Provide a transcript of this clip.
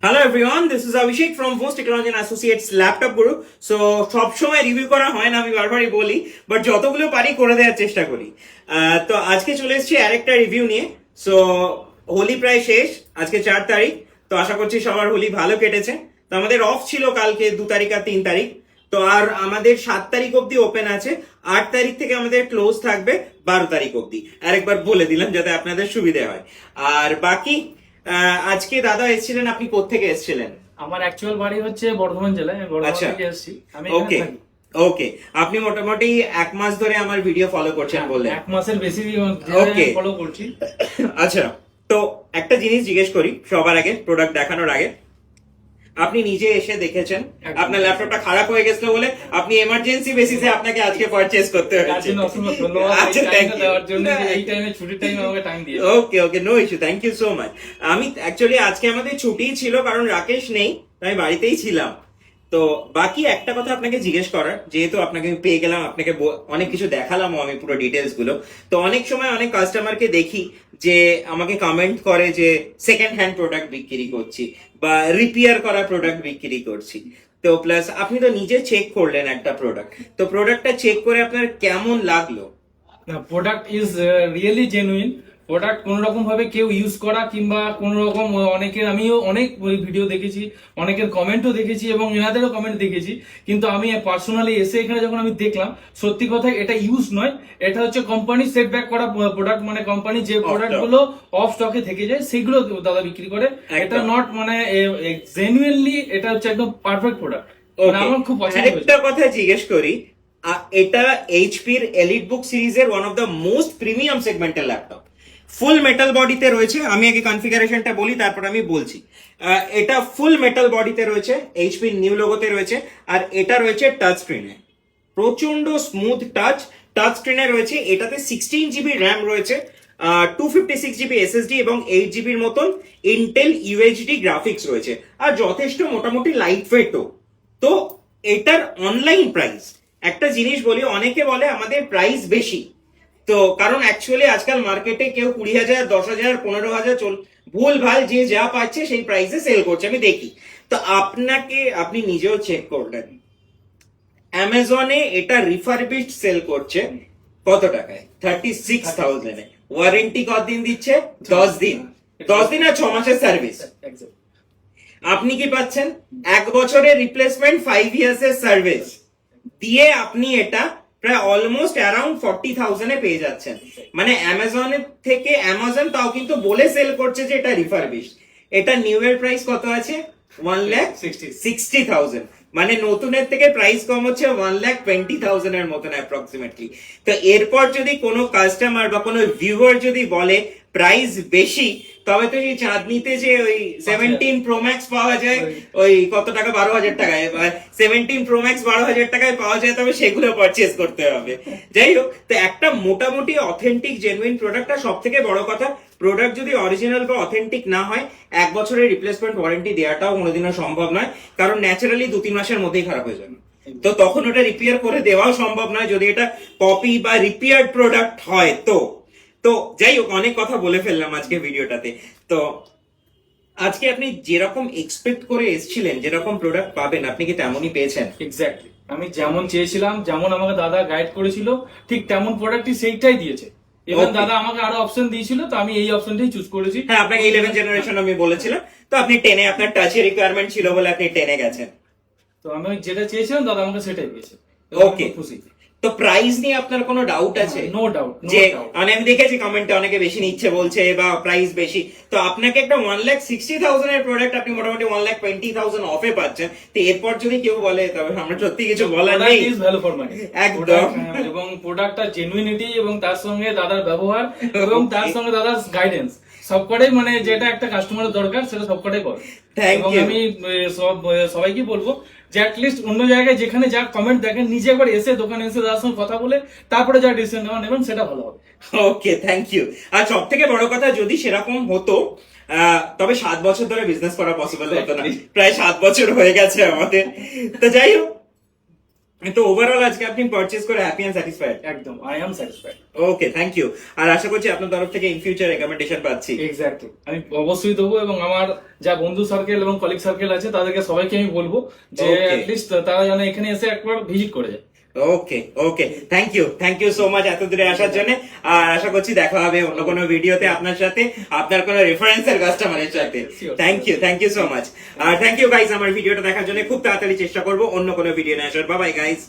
Hello everyone, this is Abhishek from Vos technology and associates laptop guru. So সবসময় review করা হয় না, আমি বারবারই বলি, বাট যতগুলো পারি করে দেওয়ার চেষ্টা করি। তো আজকে চলে এসেছি আরেকটা রিভিউ নিয়ে। সো হোলি প্রায় শেষ, আজকে 4 তারিখ। তো আশা করছি সবার হোলি ভালো কেটেছে। তো আমাদের অফ ছিল কালকে 2 তারিখ আর 3 তারিখ। তো আর আমাদের 7 তারিখ অব্দি ওপেন আছে। 8 তারিখ থেকে আমাদের ক্লোজ থাকবে 12 তারিখ অব্দি। আরেকবার বলে দিলাম যাতে আপনাদের সুবিধা হয়। আর বাকি আজকে দাদা এসেছিলেন, আপনি কোত্থেকে এসেছিলেন? আমার অ্যাকচুয়াল বাড়ি হচ্ছে বর্ধমান জেলায়, আমি বর্ধমান আচ্ছা। থেকে এসেছি। আমি ওকে এখানে থাকি। ওকে, আপনি মোটামুটি 1 মাস ধরে আমার ভিডিও ফলো করছেন বললেন। 1 মাসের বেশি Okay. ফলো করছি। আচ্ছা, তো একটা জিনিস জিজ্ঞেস করি সবার আগে, প্রোডাক্ট দেখানোর আগে। আপনি নিজে এসে দেখেছেন একদম। আপনার ল্যাপটপটা খারাপ হয়ে গেছিল বলে আপনি এমার্জেন্সি বেসিসে আপনাকে আজকে পারচেজ করতে তার হয়েছে। জন্য অসংখ্য ধন্যবাদ এই আচ্ছা, টাইমটা thank you. দেওয়ার জন্য, যে এই টাইমে ছুটির টাইমে আমাকে টাইম দিয়ে। Okay okay, no issue, thank you so much. আমি অ্যাকচুয়ালি আজকে আমাদের ছুটিই ছিল, কারণ রাকেশ নেই, তাই বাড়িতেই ছিলাম। তো বাকি একটা কথা আপনাকে জিজ্ঞেস করার, যেহেতু আপনাকে আমি পেয়ে গেলাম, আপনাকে অনেক কিছু দেখালাম আমি পুরো ডিটেলস গুলো। তো অনেক সময় অনেক কাস্টমারকে দেখি যে আমাকে কমেন্ট করে যে সেকেন্ড হ্যান্ড প্রোডাক্ট বিক্রি করছি বা রিপেয়ার করা প্রোডাক্ট বিক্রি করছি। তো প্লাস আপনি তো নিজে চেক করলেন একটা প্রোডাক্ট, তো প্রোডাক্টটা চেক করে আপনার কেমন লাগলো? না, product is really genuine. Product কোন রকম ভাবে কেউ ইউজ করা কিংবা কোন রকম অনেকের, আমিও অনেক ভিডিও দেখেছি, অনেকের কমেন্টও দেখেছি এবং এনাদেরও কমেন্ট দেখেছি, কিন্তু আমি পার্সোনালি এসে এখানে যখন আমি দেখলাম, সত্যি কথা এটা ইউজ নয়, এটা হচ্ছে কোম্পানি সেটব্যাক করা প্রোডাক্ট। মানে কোম্পানি যে প্রোডাক্ট গুলো অফ স্টকে থেকে যায় সেগুলো দাদা বিক্রি করে। এটা নট মানে জেনুইনলি এটা হচ্ছে একদম পারফেক্ট প্রোডাক্ট। আমার খুব পছন্দ হয়েছে। একটা কথা জিজ্ঞেস করি, এটা এইচপির এলিট বুক সিরিজের one of the most premium সেগমেন্টের ল্যাপটপ। ফুল মেটাল বডিতে রয়েছে। আমি আগে কনফিগারেশনটা বলি, তারপর আমি বলছি। এটা ফুল মেটাল বডিতে রয়েছে, এইচপির নিউ লোগোতে রয়েছে, আর এটা রয়েছে টাচ স্ক্রিনে। প্রচন্ড স্মুথ টাচ স্ক্রিনে রয়েছে। এটাতে 16 জিবি র্যাম রয়েছে, 256 জিবি এসএসডি এবং 8 জিবির মতন ইন্টেল ইউএইচডি গ্রাফিক্স রয়েছে, আর যথেষ্ট মোটামুটি লাইট ওয়েটও। তো এটার অনলাইন প্রাইস, একটা জিনিস বলি, অনেকে বলে আমাদের প্রাইস বেশি। তো কারণ অ্যাকচুয়ালি আজকাল মার্কেটে কেউ 20,000, 10,000, 15,000 ভুল ভাল যে যা পাচ্ছে সেই প্রাইসে সেল করছে, আমি দেখি। তো আপনি নিজেও চেক করলেন, অ্যামাজনে এটা রিফারবিশড সেল করছে কত টাকায়? 36,000-এ। ওয়ারেন্টি কতদিন দিচ্ছে? 10 দিন। 10 দিন আর 6 মাসের সার্ভিস। Exactly. আপনি কি পাচ্ছেন? 1 বছরের রিপ্লেসমেন্ট, 5 ইয়ার্স সার্ভিস দিয়ে আপনি এটা প্রায় অলমোস্ট অ্যারাউন্ড 40,000-এ পেয়ে যাচ্ছেন। মানে অ্যামাজনের থেকে, অ্যামাজন তাও কিন্তু বলে সেল করছে যে এটা রিফারবিশড। এটা নিউ এর প্রাইস কত আছে? 1,60,000। মানে নতুনের থেকে প্রাইস কম হচ্ছে 1,20,000 এর মতন অ্যাপ্রক্সিমেটলি। তো এরপর যদি কোনো কাস্টমার বা কোনো ভিউয়ার যদি বলে প্রাইস বেশি, তবে তো এই চাঁদনিতে যে ওই 17 প্রো ম্যাক্স পাওয়া যায়, ওই কত টাকা, 12,000 টাকায়, 17 প্রো ম্যাক্স 12,000 টাকায় পাওয়া যায়, তবে সেগুলো পারচেজ করতে হবে। যাই হোক, তো একটা মোটামুটি অথেন্টিক জেনুইন প্রোডাক্ট। আর সব থেকে বড় কথা, প্রোডাক্ট যদি অরিজিনাল বা অথেন্টিক না হয়, 1 বছরের রিপ্লেসমেন্ট ওয়ারেন্টি দেওয়াটাও কোনোদিনও সম্ভব নয়, কারণ ন্যাচারালি 2-3 মাসের মধ্যেই খারাপ হয়ে যাবে। তো তখন ওটা রিপেয়ার করে দেওয়াও সম্ভব নয় যদি এটা কপি বা রিপেয়ার্ড প্রোডাক্ট হয়। তো যাই হোক, অনেক কথা বলে ফেললাম আজকে ভিডিওটাতে। তো আজকে আপনি যেরকম এক্সপেক্ট করে এসেছিলেন, যেরকম প্রোডাক্ট পাবেন, আপনি কি তেমনই পেয়েছেন? এক্স্যাক্টলি, আমি যেমন চেয়েছিলাম, যেমন আমাকে দাদা গাইড করেছিল, ঠিক তেমন প্রোডাক্টই সেইটাই দিয়েছে। এবং Okay. দাদা আমাকে আরো অপশন দিয়েছিল, তো আমি এই অপশনটাই চুজ করেছি। হ্যাঁ, আপনাকে 11 জেনারেশন আমি বলেছিলাম, তো আপনি 10-এ, আপনার টাচের রিকোয়ারমেন্ট ছিল বলে আপনি 10-এ গেছেন। তো আমি যেটা চেয়েছিলাম দাদা আমাকে সেটাই দিয়েছে। তো আমি Okay. খুব খুশি। তো প্রাইস নিয়ে আপনার কোনো ডাউট আছে? নো ডাউট, যে মানে আমি দেখেছি কমেন্টে অনেকে বেশি নিচ্ছে বলছে বা প্রাইস বেশি। তো আপনাকে একটা 1,60,000 এর প্রোডাক্ট আপনি মোটামুটি 1,20,000 অফে পাচ্ছেন। তো এরপর যদি কেউ বলে, তবে আমরা সত্যি কিছু বলার নেই। ভ্যালু ফর মানি একদম। এবং প্রোডাক্টটা জেনুইনিটি এবং তার সঙ্গে দাদার ব্যবহার এবং তার সঙ্গে দাদার গাইডেন্স সবকটাই, মানে যেটা একটা কাস্টমারের দরকার সেটা সবকটাই করে। Thank এবং you. আমি সবাইকে বলবো যে অ্যাটলিস্ট অন্য জায়গায় যেখানে যা কমেন্ট দেখেন, নিজে একবার এসে দোকানে এসে তার সঙ্গে কথা বলে তারপরে যা ডিসিশন নেবেন সেটা ভালো হবে। ওকে, থ্যাংক ইউ। আর সব থেকে বড় কথা, যদি সেরকম হতো, তবে 7 বছর ধরে বিজনেস করা পসিবল হতো না। প্রায় 7 বছর হয়ে গেছে আমাদের। তো যাই হোক, তো ওভারঅল আজকে আপনি পারচেজ করে হ্যাপি এন্ড স্যাটিসফাইড? একদম, I am satisfied. Okay, thank you. আর আশা করছি আপনার তরফ থেকে ইন ফিউচার রেকমেন্ডেশন পাচ্ছি। এক্স্যাক্টলি, আমি অবশ্যই দেবো, এবং আমার যা বন্ধু সার্কেল এবং কলিগ সার্কেল আছে তাদেরকে সবাইকে আমি বলবো যে Okay. অ্যাটলিস্ট তারা যেন এখানে এসে একবার ভিজিট করে যায়। ওকে ওকে, থ্যাংক ইউ সো মাচ এত দূরে আসার জন্য। আর আশা করছি দেখা হবে অন্য কোনো ভিডিওতে আপনার সাথে, আপনার কোনো রেফারেন্সের কাস্টমারের সাথে। Sure. Thank you so much. আর থ্যাংক ইউ গাইস আমার ভিডিওটা দেখার জন্য। খুব তাড়াতাড়ি চেষ্টা করবো অন্য কোনো ভিডিও নিয়ে আসার। Bye bye guys.